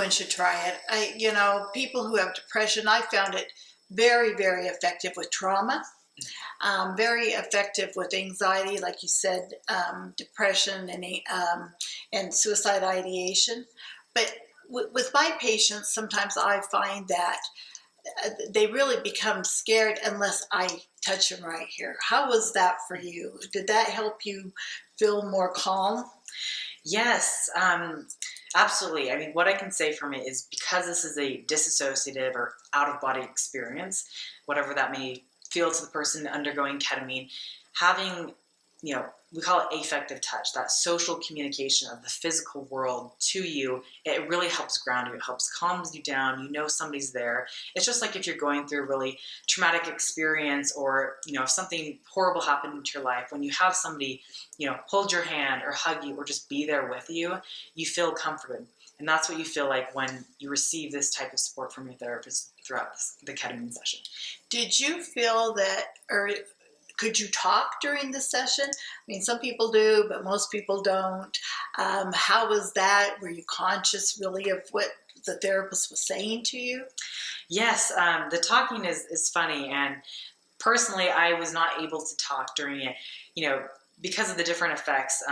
everyone should try it. People who have depression, I found it very, very effective with trauma, very effective with anxiety, like you said, depression and suicide ideation. But with my patients, sometimes I find that they really become scared unless I touch them right here. How was that for you? Did that help you feel more calm? Yes, absolutely. I mean, what I can say from it is because this is a disassociative or out of body experience, whatever that may feel to the person undergoing ketamine, having, we call it affective touch, that social communication of the physical world to you, it really helps ground you. It helps calms you down. You know somebody's there. It's just like if you're going through a really traumatic experience or, if something horrible happened into your life, when you have somebody, hold your hand or hug you or just be there with you, you feel comforted. And that's what you feel like when you receive this type of support from your therapist throughout the ketamine session. Did you feel that, or could you talk during the session? I mean, some people do, but most people don't. How was that? Were you conscious really of what the therapist was saying to you? Yes, the talking is funny. And personally, I was not able to talk during it, because of the different effects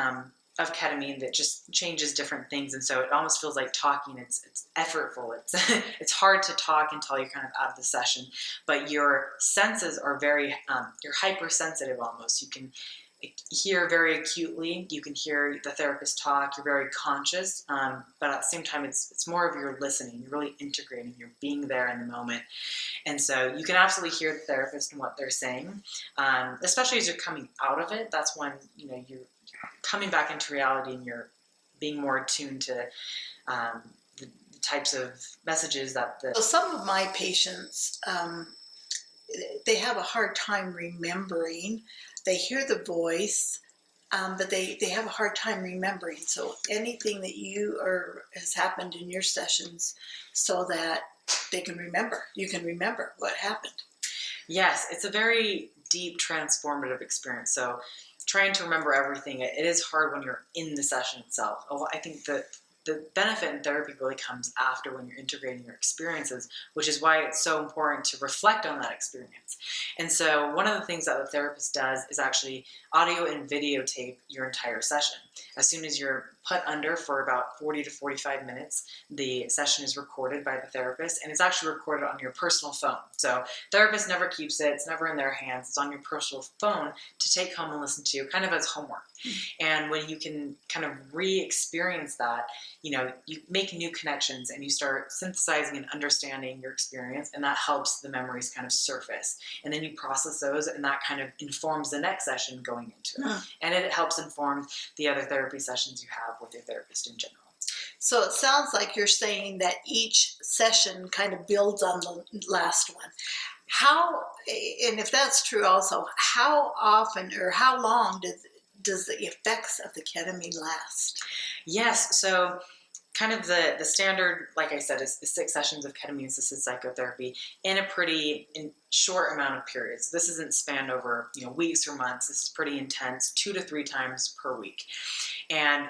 of ketamine that just changes different things. And so it almost feels like talking. It's effortful. It's it's hard to talk until you're kind of out of the session. But your senses are very, you're hypersensitive almost. You can hear very acutely. You can hear the therapist talk. You're very conscious, but at the same time, it's more of your listening. You're really integrating. You're being there in the moment, and so you can absolutely hear the therapist and what they're saying, especially as you're coming out of it. That's when you're coming back into reality and you're being more attuned to the types of messages that the. So some of my patients, they have a hard time remembering. They hear the voice, but they have a hard time remembering. So anything that has happened in your sessions so that they can remember, you can remember what happened. Yes, it's a very deep transformative experience. So trying to remember everything, it is hard when you're in the session itself. I think that the benefit in therapy really comes after when you're integrating your experiences, which is why it's so important to reflect on that experience. And so one of the things that the therapist does is actually audio and videotape your entire session. As soon as you're put under for about 40 to 45 minutes, the session is recorded by the therapist, and it's actually recorded on your personal phone. So therapist never keeps it. It's never in their hands. It's on your personal phone to take home and listen to, kind of as homework. And when you can kind of re-experience that, you make new connections and you start synthesizing and understanding your experience, and that helps the memories kind of surface. And then you process those, and that kind of informs the next session going into it. And it helps inform the other therapy sessions you have with your therapist in general. So it sounds like you're saying that each session kind of builds on the last one. And if that's true also, how often or how long does the effects of the ketamine last? Yes, so kind of the standard, like I said, is 6 sessions of ketamine-assisted psychotherapy in a pretty short amount of periods. This isn't spanned over weeks or months. This is pretty intense, 2 to 3 times per week. And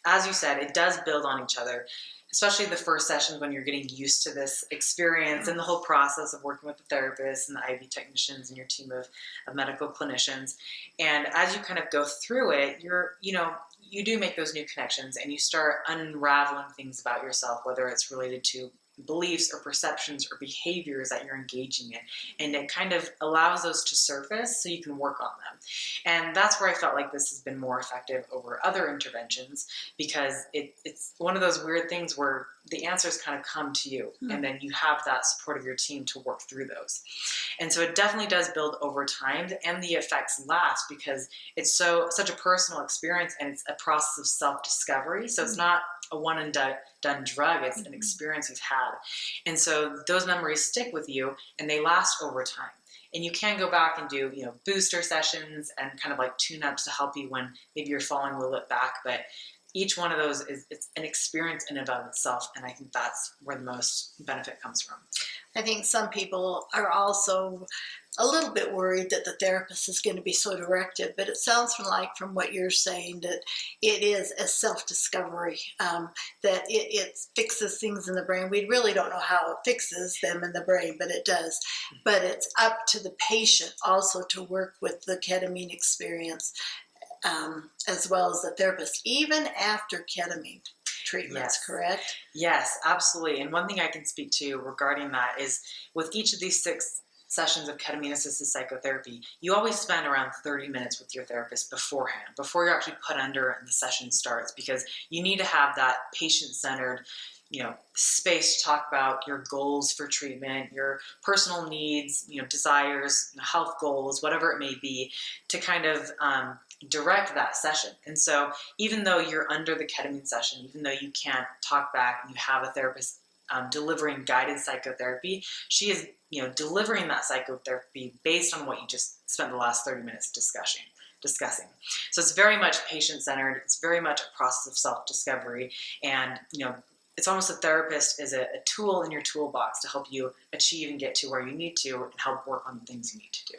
as you said, it does build on each other, especially the first sessions when you're getting used to this experience and the whole process of working with the therapist and the IV technicians and your team of medical clinicians. And as you kind of go through it, you do make those new connections and you start unraveling things about yourself, whether it's related to beliefs or perceptions or behaviors that you're engaging in, and it kind of allows those to surface so you can work on them. And that's where I felt like this has been more effective over other interventions, because it's one of those weird things where the answers kind of come to you, and then you have that support of your team to work through those. And so it definitely does build over time, and the effects last because it's such a personal experience, and it's a process of self-discovery. So it's not a one and done drug. It's an experience you've had. And so those memories stick with you and they last over time. And you can go back and do, booster sessions and kind of like tune-ups to help you when maybe you're falling a little bit back. But each one of those it's an experience in and of itself. And I think that's where the most benefit comes from. I think some people are also a little bit worried that the therapist is going to be so directive, but it sounds from what you're saying that it is a self-discovery, that it fixes things in the brain. We really don't know how it fixes them in the brain, but it does. But it's up to the patient also to work with the ketamine experience, as well as the therapist, even after ketamine treatments, Yes. correct? Yes, absolutely. And one thing I can speak to regarding that is with each of these 6 sessions of ketamine assisted psychotherapy, you always spend around 30 minutes with your therapist beforehand, before you're actually put under and the session starts, because you need to have that patient centered, space to talk about your goals for treatment, your personal needs, desires, health goals, whatever it may be, to kind of direct that session. And so even though you're under the ketamine session, even though you can't talk back and you have a therapist delivering guided psychotherapy, she is delivering that psychotherapy based on what you just spent the last 30 minutes discussing. So it's very much patient-centered. It's very much a process of self-discovery. And, it's almost a therapist is a tool in your toolbox to help you achieve and get to where you need to and help work on the things you need to do.